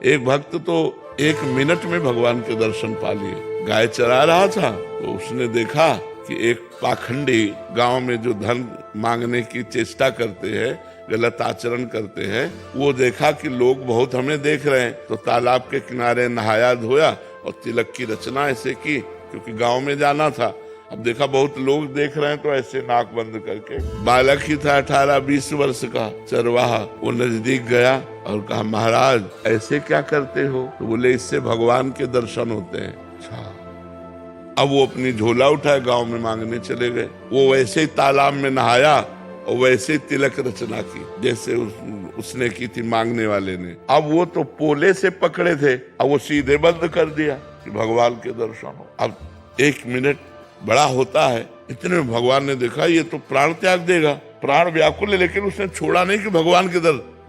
एक भक्त तो 1 मिनट में भगवान के दर्शन पा लिए। गाय चरा रहा था तो उसने देखा कि एक पाखंडी गांव में जो धन मांगने की चेष्टा करते हैं, गलत आचरण करते हैं, वो देखा कि लोग बहुत हमें देख रहे हैं, तो तालाब के किनारे नहाया धोया और तिलक की रचना ऐसे की, क्योंकि गांव में जाना था। अब देखा बहुत लोग देख रहे हैं तो ऐसे नाक बंद करके, बालक ही था 18-20 वर्ष का चरवाहा, वो नजदीक गया और कहा, महाराज ऐसे क्या करते हो? तो बोले, इससे भगवान के दर्शन होते हैं। अच्छा। अब वो अपनी झोला उठाए गांव में मांगने चले गए। वो वैसे ही तालाब में नहाया और वैसे ही तिलक रचना की जैसे उसने की थी मांगने वाले ने। अब वो तो पोले से पकड़े थे, अब वो सीधे बंद कर दिया कि भगवान के दर्शन हो। अब 1 मिनट बड़ा होता है, इतने में भगवान ने देखा ये तो प्राण त्याग देगा, प्राण व्याकुल है, लेकिन उसने छोड़ा नहीं कि भगवान के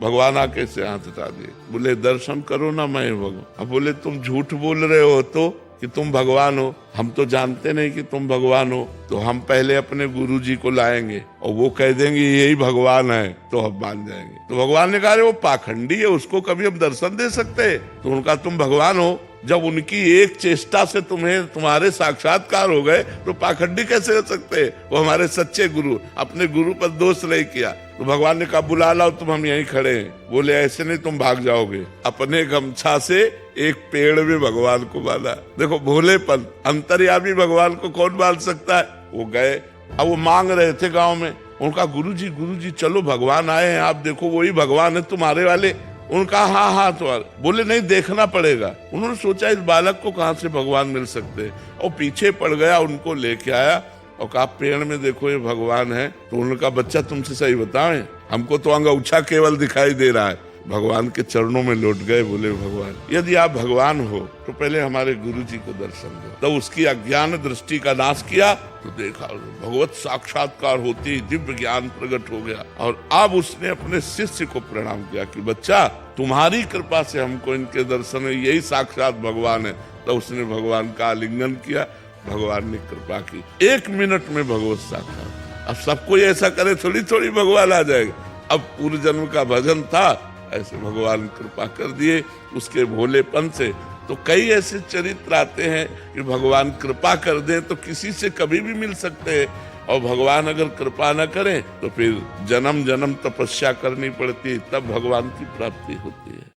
भगवान आके से हाथ हटा दिए। बोले, दर्शन करो ना मैं भगवान। अब बोले, तुम झूठ बोल रहे हो तो कि तुम भगवान हो, हम तो जानते नहीं कि तुम भगवान हो, तो हम पहले अपने गुरुजी को लाएंगे और वो कह देंगे यही भगवान है तो हम मान जाएंगे। तो भगवान ने कहा, वो पाखंडी है, उसको कभी हम दर्शन दे सकते? तो उनका तुम भगवान हो, जब उनकी एक चेष्टा से तुम्हारे साक्षात्कार हो गए तो पाखंडी कैसे हो सकते? वो हमारे सच्चे गुरु, अपने गुरु पर दोष नहीं किया। तो भगवान ने कहा, बुला लाओ, तुम हम यहीं खड़े हैं। बोले, ऐसे नहीं, तुम भाग जाओगे। अपने गमछा से एक पेड़ में भगवान को बांधा। देखो भोलेपन, अंतर्यामी भगवान को कौन बांध सकता है? वो गए, अब वो मांग रहे थे गाँव में। उनका, गुरुजी चलो, भगवान आए हैं, आप देखो वही भगवान है तुम्हारे वाले। उनका हाँ तो बोले, नहीं, देखना पड़ेगा। उन्होंने सोचा इस बालक को कहाँ से भगवान मिल सकते हैं, और पीछे पड़ गया, उनको लेके आया और कहा, पेड़ में देखो ये भगवान है। तो उनका, बच्चा तुमसे सही बताएं, हमको तो अंगूठा केवल दिखाई दे रहा है। भगवान के चरणों में लौट गए। बोले, भगवान यदि आप भगवान हो तो पहले हमारे गुरुजी को दर्शन दो। तो उसकी अज्ञान दृष्टि का नाश किया तो देखा भगवत साक्षात्कार होती दिव्य ज्ञान प्रकट हो गया। और अब उसने अपने शिष्य को प्रणाम किया कि बच्चा, तुम्हारी कृपा से हमको इनके दर्शन है, यही साक्षात भगवान है। तो उसने भगवान का आलिंगन किया, भगवान ने कृपा की। 1 मिनट में भगवत साक्षात। अब सब कोई ऐसा करे थोड़ी भगवान आ जाएगा। अब पूर्व जन्म का भजन था, ऐसे भगवान कृपा कर दिए उसके भोलेपन से। तो कई ऐसे चरित्र आते हैं कि भगवान कृपा कर दे तो किसी से कभी भी मिल सकते हैं, और भगवान अगर कृपा न करें तो फिर जन्म जन्म तपस्या करनी पड़ती है, तब भगवान की प्राप्ति होती है।